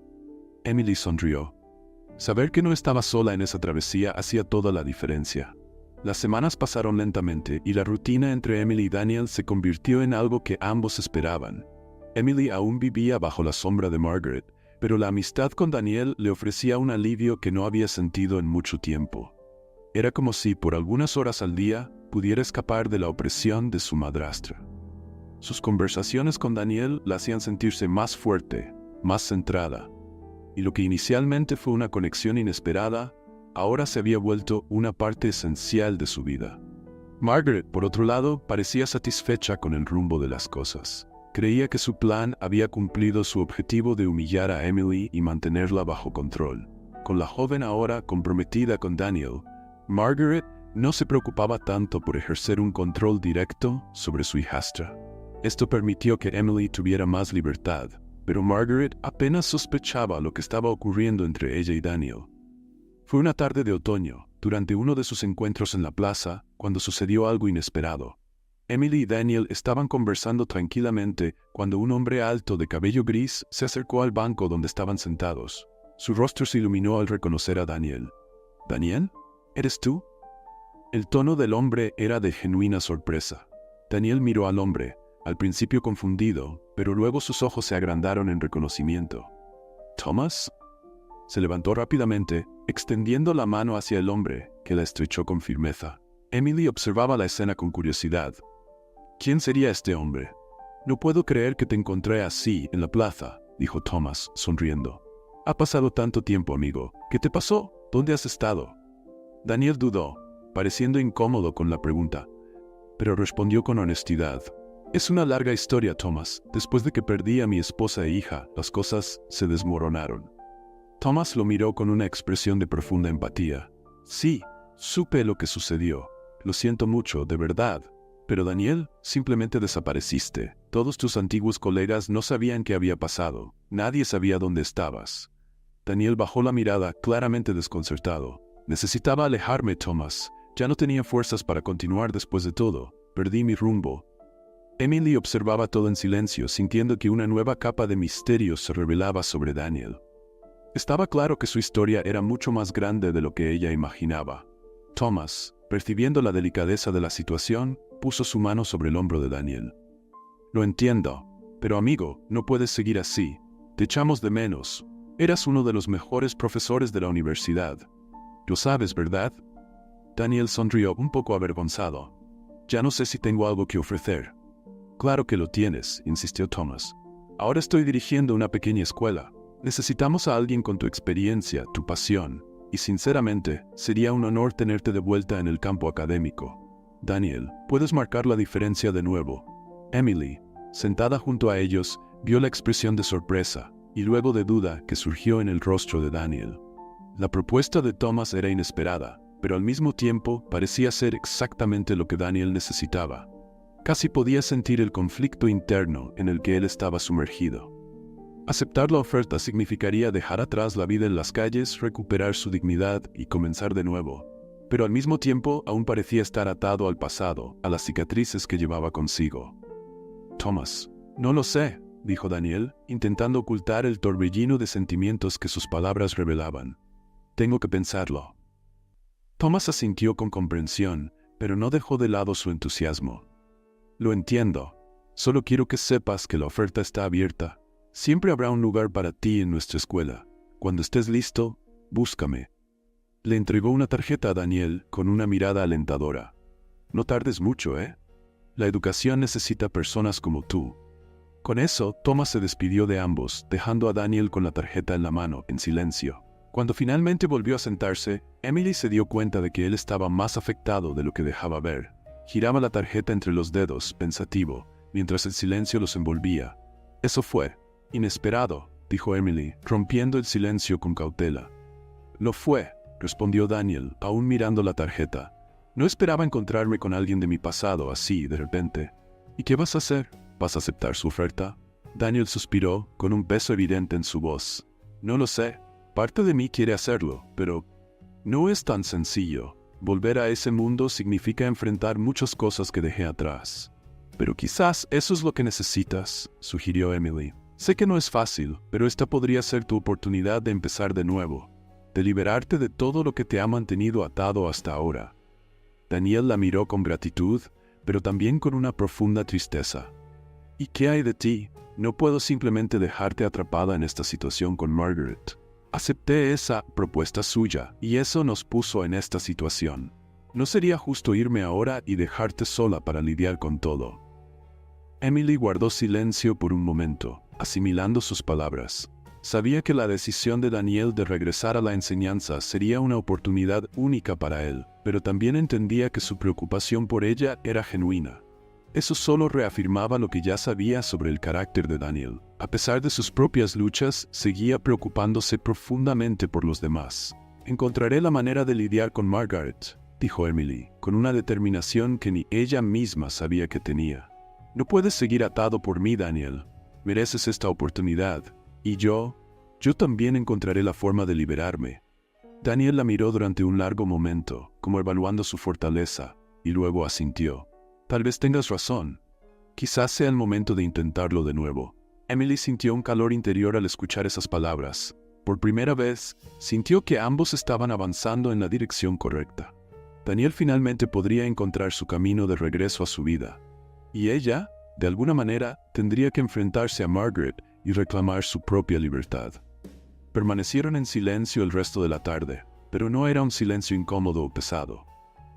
Emily sonrió. Saber que no estaba sola en esa travesía hacía toda la diferencia. Las semanas pasaron lentamente y la rutina entre Emily y Daniel se convirtió en algo que ambos esperaban. Emily aún vivía bajo la sombra de Margaret, pero la amistad con Daniel le ofrecía un alivio que no había sentido en mucho tiempo. Era como si por algunas horas al día pudiera escapar de la opresión de su madrastra. Sus conversaciones con Daniel la hacían sentirse más fuerte, más centrada, y lo que inicialmente fue una conexión inesperada, ahora se había vuelto una parte esencial de su vida. Margaret, por otro lado, parecía satisfecha con el rumbo de las cosas. Creía que su plan había cumplido su objetivo de humillar a Emily y mantenerla bajo control. Con la joven ahora comprometida con Daniel, Margaret no se preocupaba tanto por ejercer un control directo sobre su hijastra. Esto permitió que Emily tuviera más libertad, pero Margaret apenas sospechaba lo que estaba ocurriendo entre ella y Daniel. Fue una tarde de otoño, durante uno de sus encuentros en la plaza, cuando sucedió algo inesperado. Emily y Daniel estaban conversando tranquilamente cuando un hombre alto de cabello gris se acercó al banco donde estaban sentados. Su rostro se iluminó al reconocer a Daniel. «¿Daniel? ¿Eres tú?» El tono del hombre era de genuina sorpresa. Daniel miró al hombre, al principio confundido, pero luego sus ojos se agrandaron en reconocimiento. «¿Thomas?» Se levantó rápidamente, extendiendo la mano hacia el hombre, que la estrechó con firmeza. Emily observaba la escena con curiosidad. «¿Quién sería este hombre?» «No puedo creer que te encontré así en la plaza», dijo Thomas, sonriendo. «Ha pasado tanto tiempo, amigo. ¿Qué te pasó? ¿Dónde has estado?» Daniel dudó. pareciendo incómodo con la pregunta, pero respondió con honestidad. Es una larga historia, Thomas. Después de que perdí a mi esposa e hija, las cosas se desmoronaron. Thomas lo miró con una expresión de profunda empatía. Sí, supe lo que sucedió. Lo siento mucho, de verdad. Pero Daniel, simplemente desapareciste. Todos tus antiguos colegas no sabían qué había pasado. Nadie sabía dónde estabas. Daniel bajó la mirada, claramente desconcertado. Necesitaba alejarme, Thomas. Ya no tenía fuerzas para continuar después de todo. Perdí mi rumbo. Emily observaba todo en silencio, sintiendo que una nueva capa de misterio se revelaba sobre Daniel. Estaba claro que su historia era mucho más grande de lo que ella imaginaba. Thomas, percibiendo la delicadeza de la situación, puso su mano sobre el hombro de Daniel. Lo entiendo, pero amigo, no puedes seguir así. Te echamos de menos. Eras uno de los mejores profesores de la universidad. Lo sabes, ¿verdad? Daniel sonrió un poco avergonzado. Ya no sé si tengo algo que ofrecer. Claro que lo tienes, insistió Thomas. Ahora estoy dirigiendo una pequeña escuela. Necesitamos a alguien con tu experiencia, tu pasión, y sinceramente, sería un honor tenerte de vuelta en el campo académico. Daniel, puedes marcar la diferencia de nuevo. Emily, sentada junto a ellos, vio la expresión de sorpresa y luego de duda que surgió en el rostro de Daniel. La propuesta de Thomas era inesperada, pero al mismo tiempo parecía ser exactamente lo que Daniel necesitaba. Casi podía sentir el conflicto interno en el que él estaba sumergido. Aceptar la oferta significaría dejar atrás la vida en las calles, recuperar su dignidad y comenzar de nuevo. Pero al mismo tiempo aún parecía estar atado al pasado, a las cicatrices que llevaba consigo. Thomas, no lo sé, dijo Daniel, intentando ocultar el torbellino de sentimientos que sus palabras revelaban. Tengo que pensarlo. Thomas asintió con comprensión, pero no dejó de lado su entusiasmo. Lo entiendo. Solo quiero que sepas que la oferta está abierta. Siempre habrá un lugar para ti en nuestra escuela. Cuando estés listo, búscame. Le entregó una tarjeta a Daniel con una mirada alentadora. No tardes mucho, ¿eh? La educación necesita personas como tú. Con eso, Thomas se despidió de ambos, dejando a Daniel con la tarjeta en la mano, en silencio. Cuando finalmente volvió a sentarse, Emily se dio cuenta de que él estaba más afectado de lo que dejaba ver. Giraba la tarjeta entre los dedos, pensativo, mientras el silencio los envolvía. Eso fue inesperado, dijo Emily, rompiendo el silencio con cautela. Lo fue, respondió Daniel, aún mirando la tarjeta. No esperaba encontrarme con alguien de mi pasado así, de repente. ¿Y qué vas a hacer? ¿Vas a aceptar su oferta? Daniel suspiró, con un peso evidente en su voz. No lo sé. Parte de mí quiere hacerlo, pero no es tan sencillo. Volver a ese mundo significa enfrentar muchas cosas que dejé atrás. Pero quizás eso es lo que necesitas, sugirió Emily. Sé que no es fácil, pero esta podría ser tu oportunidad de empezar de nuevo, de liberarte de todo lo que te ha mantenido atado hasta ahora. Daniel la miró con gratitud, pero también con una profunda tristeza. ¿Y qué hay de ti? No puedo simplemente dejarte atrapada en esta situación con Margaret. Acepté esa propuesta suya, y eso nos puso en esta situación. No sería justo irme ahora y dejarte sola para lidiar con todo. Emily guardó silencio por un momento, asimilando sus palabras. Sabía que la decisión de Daniel de regresar a la enseñanza sería una oportunidad única para él, pero también entendía que su preocupación por ella era genuina. Eso solo reafirmaba lo que ya sabía sobre el carácter de Daniel. A pesar de sus propias luchas, seguía preocupándose profundamente por los demás. Encontraré la manera de lidiar con Margaret, dijo Emily, con una determinación que ni ella misma sabía que tenía. No puedes seguir atado por mí, Daniel. Mereces esta oportunidad. Y yo también encontraré la forma de liberarme. Daniel la miró durante un largo momento, como evaluando su fortaleza, y luego asintió. Tal vez tengas razón. Quizás sea el momento de intentarlo de nuevo. Emily sintió un calor interior al escuchar esas palabras. Por primera vez, sintió que ambos estaban avanzando en la dirección correcta. Daniel finalmente podría encontrar su camino de regreso a su vida. Y ella, de alguna manera, tendría que enfrentarse a Margaret y reclamar su propia libertad. Permanecieron en silencio el resto de la tarde, pero no era un silencio incómodo o pesado.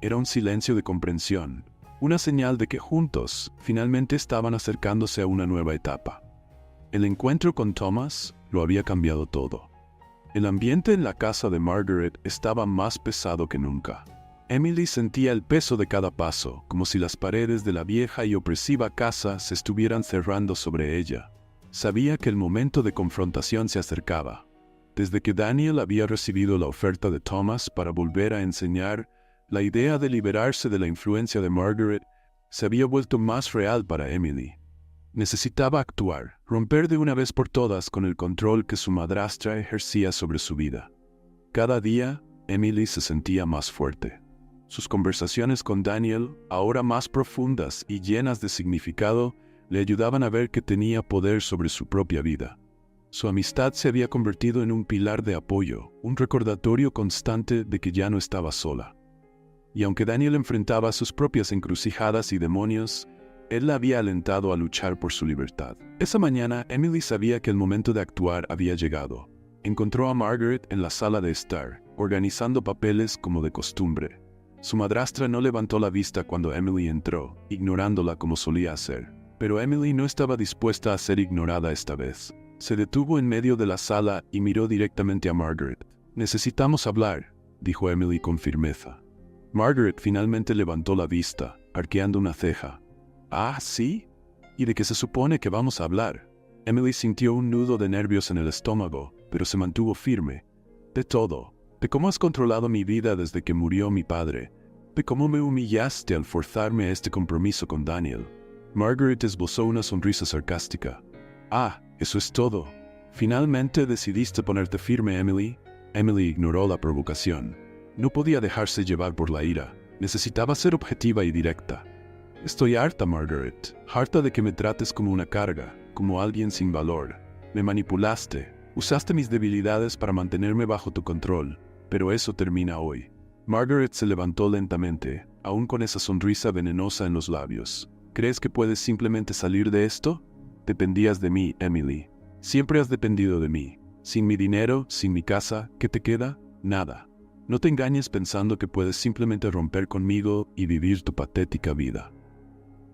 Era un silencio de comprensión. Una señal de que juntos, finalmente estaban acercándose a una nueva etapa. El encuentro con Thomas lo había cambiado todo. El ambiente en la casa de Margaret estaba más pesado que nunca. Emily sentía el peso de cada paso, como si las paredes de la vieja y opresiva casa se estuvieran cerrando sobre ella. Sabía que el momento de confrontación se acercaba. Desde que Daniel había recibido la oferta de Thomas para volver a enseñar, la idea de liberarse de la influencia de Margaret se había vuelto más real para Emily. Necesitaba actuar, romper de una vez por todas con el control que su madrastra ejercía sobre su vida. Cada día, Emily se sentía más fuerte. Sus conversaciones con Daniel, ahora más profundas y llenas de significado, le ayudaban a ver que tenía poder sobre su propia vida. Su amistad se había convertido en un pilar de apoyo, un recordatorio constante de que ya no estaba sola. Y aunque Daniel enfrentaba sus propias encrucijadas y demonios, él la había alentado a luchar por su libertad. Esa mañana, Emily sabía que el momento de actuar había llegado. Encontró a Margaret en la sala de estar, organizando papeles como de costumbre. Su madrastra no levantó la vista cuando Emily entró, ignorándola como solía hacer. Pero Emily no estaba dispuesta a ser ignorada esta vez. Se detuvo en medio de la sala y miró directamente a Margaret. «Necesitamos hablar», dijo Emily con firmeza. Margaret finalmente levantó la vista, arqueando una ceja. «¿Ah, sí? ¿Y de qué se supone que vamos a hablar?» Emily sintió un nudo de nervios en el estómago, pero se mantuvo firme. «De todo. De cómo has controlado mi vida desde que murió mi padre. De cómo me humillaste al forzarme a este compromiso con Daniel». Margaret esbozó una sonrisa sarcástica. «Ah, eso es todo. ¿Finalmente decidiste ponerte firme, Emily?» Emily ignoró la provocación. No podía dejarse llevar por la ira. Necesitaba ser objetiva y directa. «Estoy harta, Margaret. Harta de que me trates como una carga, como alguien sin valor. Me manipulaste. Usaste mis debilidades para mantenerme bajo tu control. Pero eso termina hoy». Margaret se levantó lentamente, aún con esa sonrisa venenosa en los labios. «¿Crees que puedes simplemente salir de esto? Dependías de mí, Emily. Siempre has dependido de mí. Sin mi dinero, sin mi casa, ¿qué te queda? Nada. No te engañes pensando que puedes simplemente romper conmigo y vivir tu patética vida».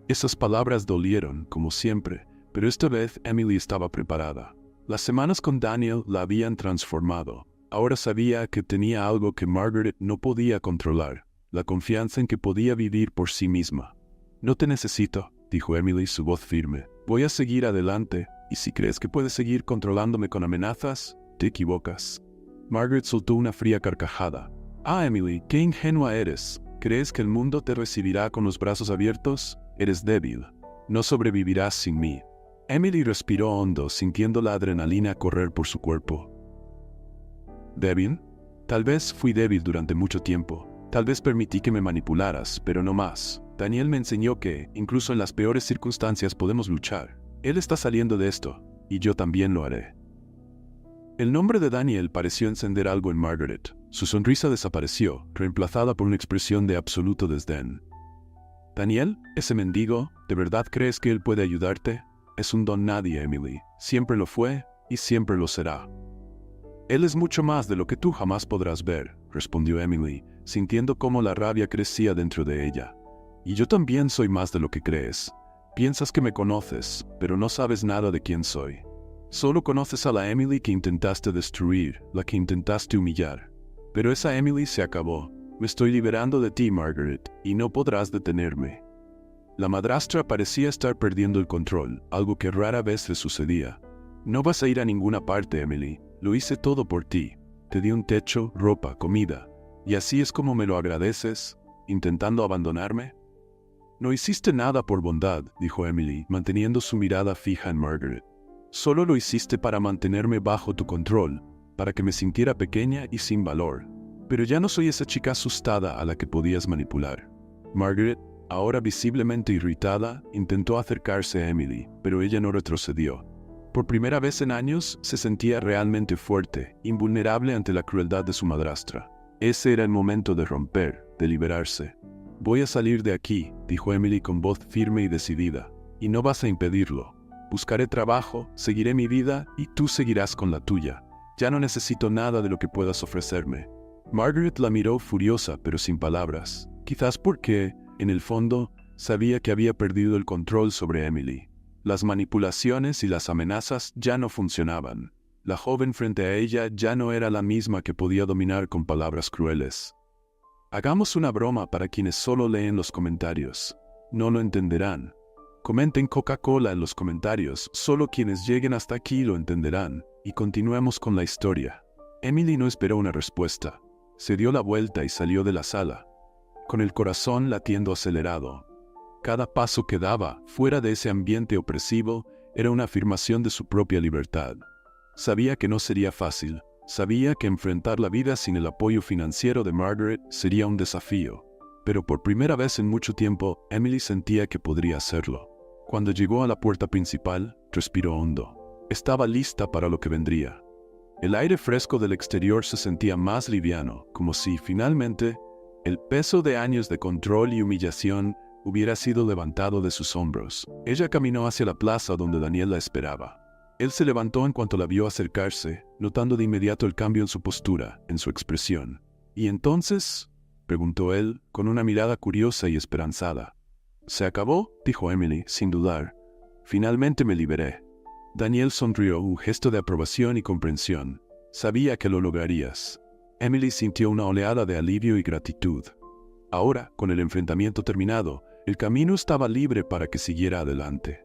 Esas palabras dolieron, como siempre, pero esta vez Emily estaba preparada. Las semanas con Daniel la habían transformado. Ahora sabía que tenía algo que Margaret no podía controlar, la confianza en que podía vivir por sí misma. «No te necesito», dijo Emily, su voz firme. «Voy a seguir adelante, y si crees que puedes seguir controlándome con amenazas, te equivocas». Margaret soltó una fría carcajada. «Ah, Emily, qué ingenua eres. ¿Crees que el mundo te recibirá con los brazos abiertos? Eres débil. No sobrevivirás sin mí». Emily respiró hondo, sintiendo la adrenalina correr por su cuerpo. «¿Débil? Tal vez fui débil durante mucho tiempo. Tal vez permití que me manipularas, pero no más. Daniel me enseñó que, incluso en las peores circunstancias, podemos luchar. Él está saliendo de esto, y yo también lo haré». El nombre de Daniel pareció encender algo en Margaret. Su sonrisa desapareció, reemplazada por una expresión de absoluto desdén. «¿Daniel? ¿Ese mendigo? ¿De verdad crees que él puede ayudarte? Es un don nadie, Emily. Siempre lo fue y siempre lo será». «Él es mucho más de lo que tú jamás podrás ver», respondió Emily, sintiendo cómo la rabia crecía dentro de ella. «Y yo también soy más de lo que crees. Piensas que me conoces, pero no sabes nada de quién soy. Solo conoces a la Emily que intentaste destruir, la que intentaste humillar. Pero esa Emily se acabó. Me estoy liberando de ti, Margaret, y no podrás detenerme». La madrastra parecía estar perdiendo el control, algo que rara vez le sucedía. «No vas a ir a ninguna parte, Emily. Lo hice todo por ti. Te di un techo, ropa, comida. ¿Y así es como me lo agradeces, intentando abandonarme?» «No hiciste nada por bondad», dijo Emily, manteniendo su mirada fija en Margaret. «Solo lo hiciste para mantenerme bajo tu control, para que me sintiera pequeña y sin valor. Pero ya no soy esa chica asustada a la que podías manipular». Margaret, ahora visiblemente irritada, intentó acercarse a Emily, pero ella no retrocedió. Por primera vez en años, se sentía realmente fuerte, invulnerable ante la crueldad de su madrastra. Ese era el momento de romper, de liberarse. «Voy a salir de aquí», dijo Emily con voz firme y decidida, «y no vas a impedirlo. Buscaré trabajo, seguiré mi vida y tú seguirás con la tuya. Ya no necesito nada de lo que puedas ofrecerme». Margaret la miró furiosa, pero sin palabras. Quizás porque, en el fondo, sabía que había perdido el control sobre Emily. Las manipulaciones y las amenazas ya no funcionaban. La joven frente a ella ya no era la misma que podía dominar con palabras crueles. Hagamos una broma para quienes solo leen los comentarios. No lo entenderán. Comenten Coca-Cola en los comentarios, solo quienes lleguen hasta aquí lo entenderán, y continuemos con la historia. Emily no esperó una respuesta. Se dio la vuelta y salió de la sala, con el corazón latiendo acelerado. Cada paso que daba, fuera de ese ambiente opresivo, era una afirmación de su propia libertad. Sabía que no sería fácil, sabía que enfrentar la vida sin el apoyo financiero de Margaret sería un desafío. Pero por primera vez en mucho tiempo, Emily sentía que podría hacerlo. Cuando llegó a la puerta principal, respiró hondo. Estaba lista para lo que vendría. El aire fresco del exterior se sentía más liviano, como si, finalmente, el peso de años de control y humillación hubiera sido levantado de sus hombros. Ella caminó hacia la plaza donde Daniel la esperaba. Él se levantó en cuanto la vio acercarse, notando de inmediato el cambio en su postura, en su expresión. ¿Y entonces?, preguntó él, con una mirada curiosa y esperanzada. «¿Se acabó?», dijo Emily, sin dudar. «Finalmente me liberé». Daniel sonrió, un gesto de aprobación y comprensión. «Sabía que lo lograrías». Emily sintió una oleada de alivio y gratitud. Ahora, con el enfrentamiento terminado, el camino estaba libre para que siguiera adelante.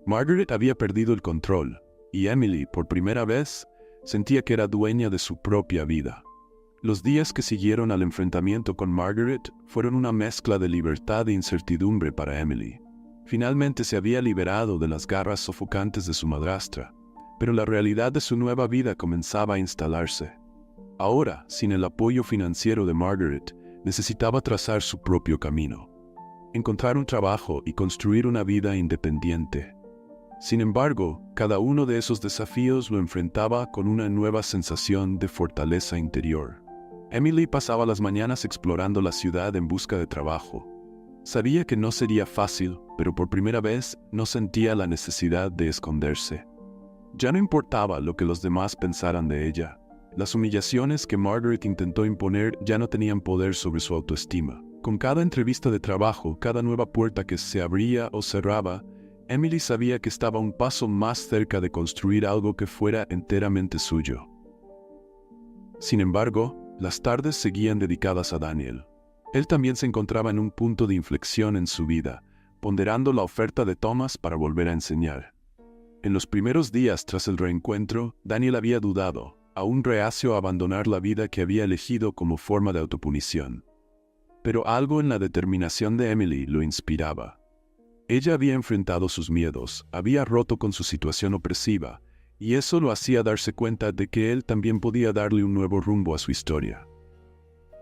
Margaret había perdido el control, y Emily, por primera vez, sentía que era dueña de su propia vida. Los días que siguieron al enfrentamiento con Margaret fueron una mezcla de libertad e incertidumbre para Emily. Finalmente se había liberado de las garras sofocantes de su madrastra, pero la realidad de su nueva vida comenzaba a instalarse. Ahora, sin el apoyo financiero de Margaret, necesitaba trazar su propio camino, encontrar un trabajo y construir una vida independiente. Sin embargo, cada uno de esos desafíos lo enfrentaba con una nueva sensación de fortaleza interior. Emily pasaba las mañanas explorando la ciudad en busca de trabajo. Sabía que no sería fácil, pero por primera vez no sentía la necesidad de esconderse. Ya no importaba lo que los demás pensaran de ella. Las humillaciones que Margaret intentó imponer ya no tenían poder sobre su autoestima. Con cada entrevista de trabajo, cada nueva puerta que se abría o cerraba, Emily sabía que estaba un paso más cerca de construir algo que fuera enteramente suyo. Sin embargo, las tardes seguían dedicadas a Daniel. Él también se encontraba en un punto de inflexión en su vida, ponderando la oferta de Thomas para volver a enseñar. En los primeros días tras el reencuentro, Daniel había dudado, aún reacio a abandonar la vida que había elegido como forma de autopunición. Pero algo en la determinación de Emily lo inspiraba. Ella había enfrentado sus miedos, había roto con su situación opresiva, y eso lo hacía darse cuenta de que él también podía darle un nuevo rumbo a su historia.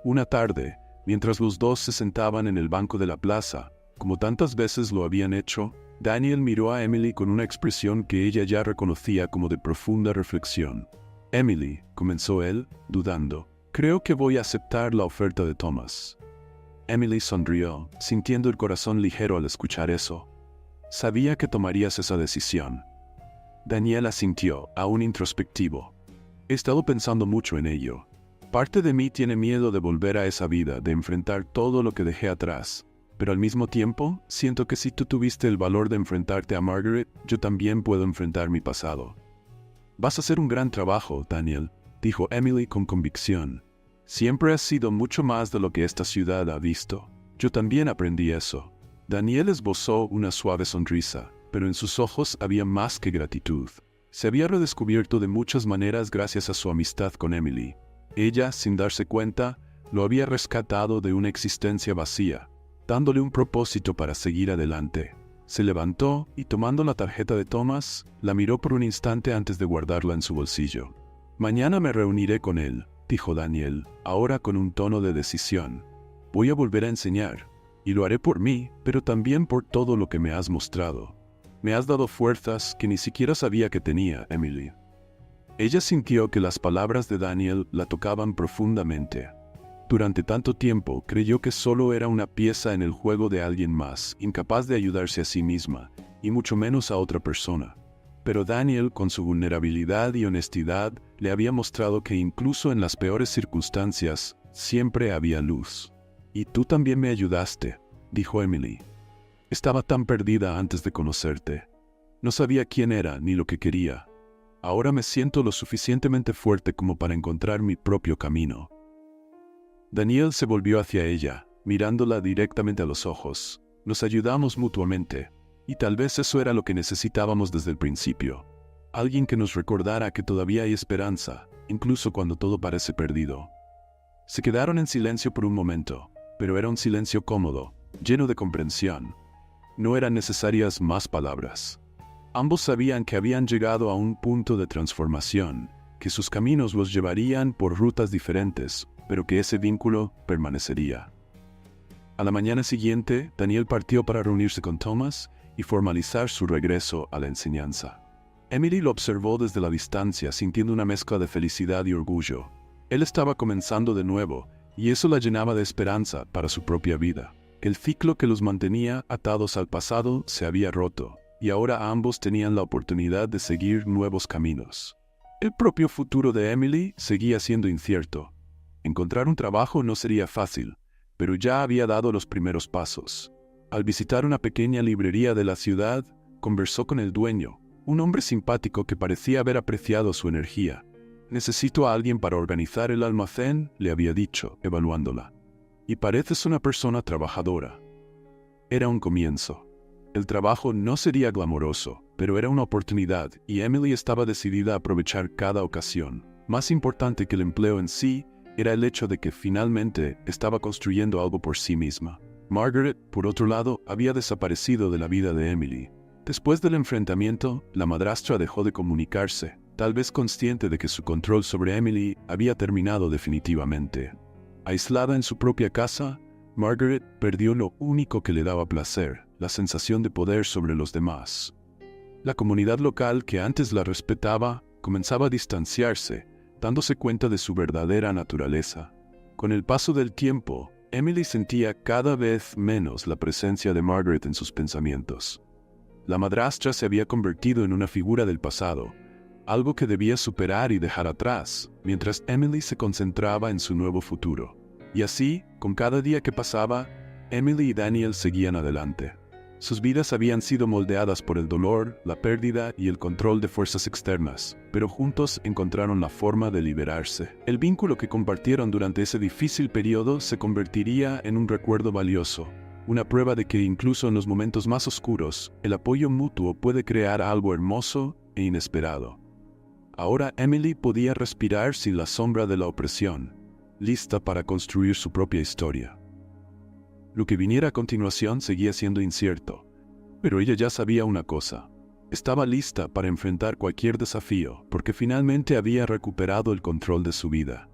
Una tarde, mientras los dos se sentaban en el banco de la plaza, como tantas veces lo habían hecho, Daniel miró a Emily con una expresión que ella ya reconocía como de profunda reflexión. «Emily», comenzó él, dudando, «creo que voy a aceptar la oferta de Thomas». Emily sonrió, sintiendo el corazón ligero al escuchar eso. «Sabía que tomarías esa decisión». Daniel asintió, aún introspectivo. «He estado pensando mucho en ello. Parte de mí tiene miedo de volver a esa vida, de enfrentar todo lo que dejé atrás. Pero al mismo tiempo, siento que si tú tuviste el valor de enfrentarte a Margaret, yo también puedo enfrentar mi pasado». «Vas a hacer un gran trabajo, Daniel», dijo Emily con convicción. «Siempre has sido mucho más de lo que esta ciudad ha visto. Yo también aprendí eso». Daniel esbozó una suave sonrisa, pero en sus ojos había más que gratitud. Se había redescubierto de muchas maneras gracias a su amistad con Emily. Ella, sin darse cuenta, lo había rescatado de una existencia vacía, dándole un propósito para seguir adelante. Se levantó y, tomando la tarjeta de Thomas, la miró por un instante antes de guardarla en su bolsillo. «Mañana me reuniré con él», dijo Daniel, ahora con un tono de decisión. «Voy a volver a enseñar, y lo haré por mí, pero también por todo lo que me has mostrado. Me has dado fuerzas que ni siquiera sabía que tenía, Emily». Ella sintió que las palabras de Daniel la tocaban profundamente. Durante tanto tiempo creyó que solo era una pieza en el juego de alguien más, incapaz de ayudarse a sí misma, y mucho menos a otra persona. Pero Daniel, con su vulnerabilidad y honestidad, le había mostrado que incluso en las peores circunstancias, siempre había luz. «Y tú también me ayudaste», dijo Emily. «Estaba tan perdida antes de conocerte. No sabía quién era ni lo que quería. Ahora me siento lo suficientemente fuerte como para encontrar mi propio camino». Daniel se volvió hacia ella, mirándola directamente a los ojos. Nos ayudamos mutuamente, y tal vez eso era lo que necesitábamos desde el principio. Alguien que nos recordara que todavía hay esperanza, incluso cuando todo parece perdido. Se quedaron en silencio por un momento, pero era un silencio cómodo, lleno de comprensión. No eran necesarias más palabras. Ambos sabían que habían llegado a un punto de transformación, que sus caminos los llevarían por rutas diferentes, pero que ese vínculo permanecería. A la mañana siguiente, Daniel partió para reunirse con Thomas y formalizar su regreso a la enseñanza. Emily lo observó desde la distancia, sintiendo una mezcla de felicidad y orgullo. Él estaba comenzando de nuevo, y eso la llenaba de esperanza para su propia vida. El ciclo que los mantenía atados al pasado se había roto, y ahora ambos tenían la oportunidad de seguir nuevos caminos. El propio futuro de Emily seguía siendo incierto. Encontrar un trabajo no sería fácil, pero ya había dado los primeros pasos. Al visitar una pequeña librería de la ciudad, conversó con el dueño, un hombre simpático que parecía haber apreciado su energía. «Necesito a alguien para organizar el almacén», le había dicho, evaluándola. «Y pareces una persona trabajadora». Era un comienzo. El trabajo no sería glamoroso, pero era una oportunidad, y Emily estaba decidida a aprovechar cada ocasión. Más importante que el empleo en sí, era el hecho de que finalmente estaba construyendo algo por sí misma. Margaret, por otro lado, había desaparecido de la vida de Emily. Después del enfrentamiento, la madrastra dejó de comunicarse, tal vez consciente de que su control sobre Emily había terminado definitivamente. Aislada en su propia casa, Margaret perdió lo único que le daba placer, la sensación de poder sobre los demás. La comunidad local, que antes la respetaba, comenzaba a distanciarse, dándose cuenta de su verdadera naturaleza. Con el paso del tiempo, Emily sentía cada vez menos la presencia de Margaret en sus pensamientos. La madrastra se había convertido en una figura del pasado, algo que debía superar y dejar atrás, mientras Emily se concentraba en su nuevo futuro. Y así, con cada día que pasaba, Emily y Daniel seguían adelante. Sus vidas habían sido moldeadas por el dolor, la pérdida y el control de fuerzas externas, pero juntos encontraron la forma de liberarse. El vínculo que compartieron durante ese difícil periodo se convertiría en un recuerdo valioso, una prueba de que incluso en los momentos más oscuros, el apoyo mutuo puede crear algo hermoso e inesperado. Ahora Emily podía respirar sin la sombra de la opresión, lista para construir su propia historia. Lo que viniera a continuación seguía siendo incierto, pero ella ya sabía una cosa. Estaba lista para enfrentar cualquier desafío, porque finalmente había recuperado el control de su vida.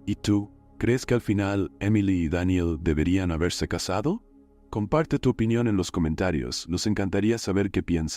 ¿Y tú, crees que al final Emily y Daniel deberían haberse casado? Comparte tu opinión en los comentarios, nos encantaría saber qué piensas.